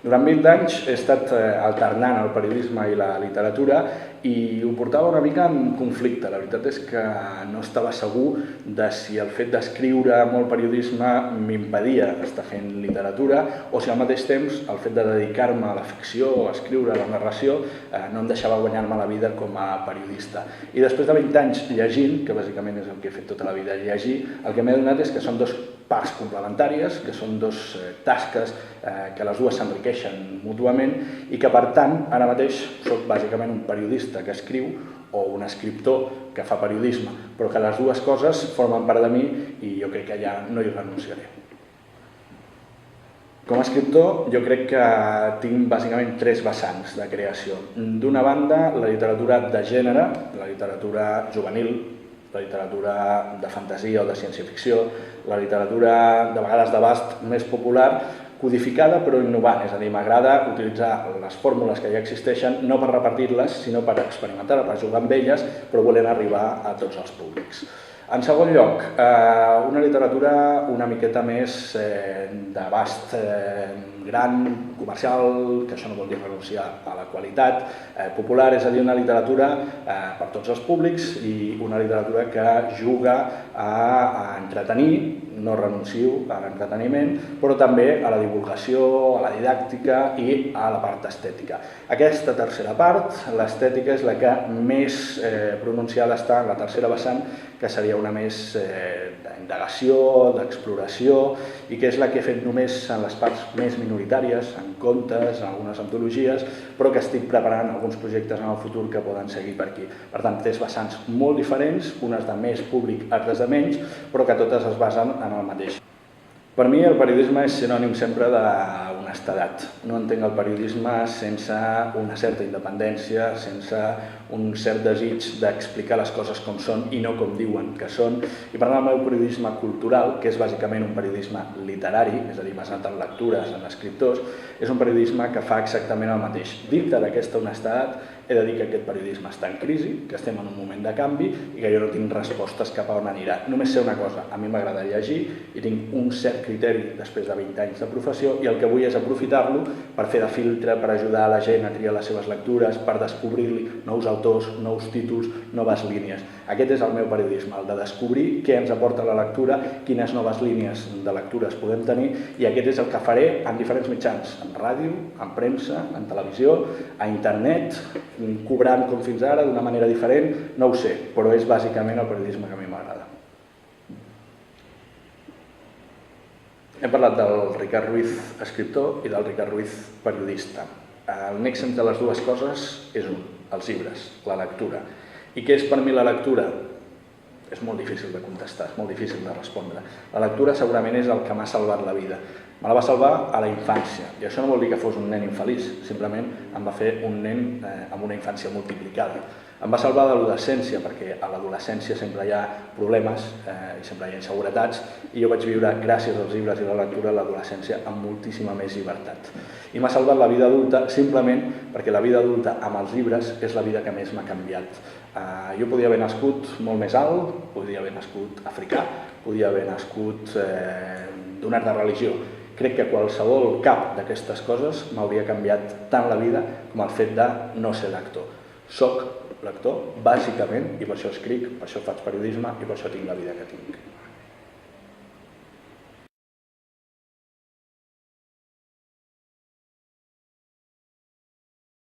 Durant 20 anys he estat alternant el periodisme i la literatura i ho portava una mica en conflicte. La veritat és que no estava segur de si el fet d'escriure molt periodisme m'impedia estar fent literatura o si al mateix temps el fet de dedicar-me a la ficció, a escriure, a la narració, no em deixava guanyar-me la vida com a periodista. I després de 20 anys llegint, que bàsicament és el que he fet tota la vida, llegir, el que m'he adonat és que són dues parts complementàries, que són dues tasques que les dues s'enriqueixen mútuament i que, per tant, ara mateix soc bàsicament un periodista que escriu o un escriptor que fa periodisme, però que les dues coses formen part de mi i jo crec que ja no hi renunciaré. Com a escriptor, jo crec que tinc bàsicament tres vessants de creació. D'una banda, la literatura de gènere, la literatura juvenil, la literatura de fantasia o de ciència-ficció, la literatura de vegades d'abast més popular, codificada però innovant, és a dir, m'agrada utilitzar les fórmules que ja existeixen no per repetir-les, sinó per experimentar, per jugar amb elles, però volent arribar a tots els públics. En segon lloc, una literatura una miqueta més d'abast gran, comercial, que això no vol dir renunciar a la qualitat, popular, és a dir, una literatura per tots els públics i una literatura que juga a entretenir, no renuncio a l'entreteniment, però també a la divulgació, a la didàctica i a la part estètica. Aquesta tercera part, l'estètica, és la que més pronunciada està en la tercera vessant, que seria una més d'indagació, d'exploració, i que és la que he fet només en les parts més minoritàries, en contes, en algunes antologies, però que estic preparant alguns projectes en el futur que poden seguir per aquí. Per tant, tres vessants molt diferents, unes de més públic, altres de menys, però que totes es basen en el mateix. Per mi el periodisme és sinònim sempre d'honestedat. No entenc el periodisme sense una certa independència, sense un cert desig d'explicar les coses com són i no com diuen que són. I per tant el meu periodisme cultural, que és bàsicament un periodisme literari, és a dir, basat en lectures, en escriptors, és un periodisme que fa exactament el mateix. Dintre d'aquesta honestedat he de dir que aquest periodisme està en crisi, que estem en un moment de canvi i que jo no tinc respostes cap a on anirà. Només sé una cosa, a mi m'agrada llegir i tinc un cert criteri després de 20 anys de professió i el que vull és aprofitar-lo per fer de filtre, per ajudar a la gent a triar les seves lectures, per descobrir-li nous autors, nous títols, noves línies. Aquest és el meu periodisme, el de descobrir què ens aporta la lectura, quines noves línies de lectures podem tenir i aquest és el que faré en diferents mitjans, en ràdio, en premsa, en televisió, a internet, cobrant com fins ara, d'una manera diferent, no ho sé, però és bàsicament el periodisme que a mi m'agrada. Hem parlat del Ricard Ruiz escriptor i del Ricard Ruiz periodista. El nexe entre les dues coses és un, els llibres, la lectura. I què és per mi la lectura? És molt difícil de contestar, és molt difícil de respondre. La lectura segurament és el que m'ha salvat la vida. Me la va salvar a la infància, i això no vol dir que fos un nen infeliç, simplement em va fer un nen amb una infància multiplicada. Em va salvar de l'adolescència, perquè a l'adolescència sempre hi ha problemes i sempre hi ha inseguretats, i jo vaig viure, gràcies als llibres i la lectura, l'adolescència amb moltíssima més llibertat. I m'ha salvat la vida adulta simplement perquè la vida adulta amb els llibres és la vida que més m'ha canviat. Jo podia haver nascut molt més alt, podia haver nascut africà, podia haver nascut d'una altra religió. Crec que qualsevol cap d'aquestes coses m'hauria canviat tant la vida com el fet de no ser lector. Soc lector, bàsicament, i per això escric, per això faig periodisme i per això tinc la vida que tinc.